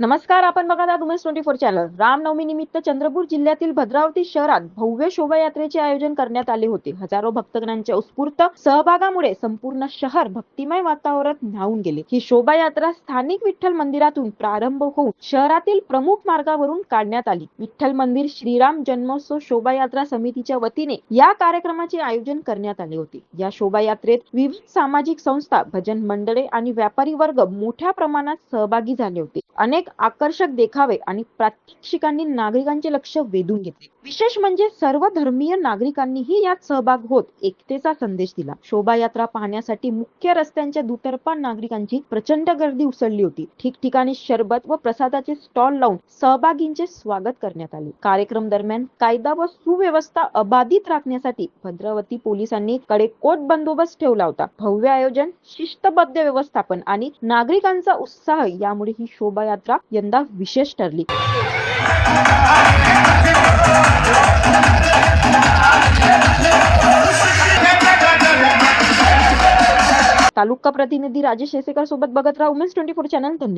नमस्कार, आपण बघत आहात उमेश 24 चॅनल. रामनवमी निमित्त चंद्रपूर जिल्ह्यातील भद्रावती शहरात भव्य शोभायात्रेचे आयोजन करण्यात आले होते. हजारो भक्तगणांच्या उत्स्फूर्त सहभागामुळे संपूर्ण शहर भक्तिमय वातावरणात न्हाऊन गेले. ही शोभायात्रा स्थानिक विठ्ठल मंदिरातून प्रारंभ होऊन शहरातील प्रमुख मार्गावरून काढण्यात आली. विठ्ठल मंदिर श्रीराम जन्मोत्सव शोभायात्रा समितीच्या वतीने या कार्यक्रमाचे आयोजन करण्यात आले होते. या शोभायात्रेत विविध सामाजिक संस्था, भजन मंडळे आणि व्यापारी वर्ग मोठ्या प्रमाणात सहभागी झाले होते. अनेक आकर्षक देखावे आणि प्रात्यक्षिकांनी नागरिकांचे लक्ष वेधून घेतले. विशेष म्हणजे सर्व धर्मीय नागरिकांनीही यात सहभाग होत एकतेचा संदेश दिला. शोभायात्रा पाहण्यासाठी मुख्य रस्त्यांच्या दुतर्फा नागरिकांची प्रचंड गर्दी उसळली होती. ठिकठिकाणी शरबत व प्रसादाचे स्टॉल लावून सहभागींचे स्वागत करण्यात आले. कार्यक्रम दरम्यान कायदा व सुव्यवस्था अबाधित राखण्यासाठी भद्रावती पोलिसांनी कडेकोट बंदोबस्त ठेवला होता. भव्य आयोजन, शिस्तबद्ध व्यवस्थापन आणि नागरिकांचा उत्साह यामुळे ही शोभायात्रा यंदा विशेष ठरली. तालुका प्रतिनिधी राजेश शेसेकर सोबत बघत राहा उमेश 24 चॅनल. धन्यवाद.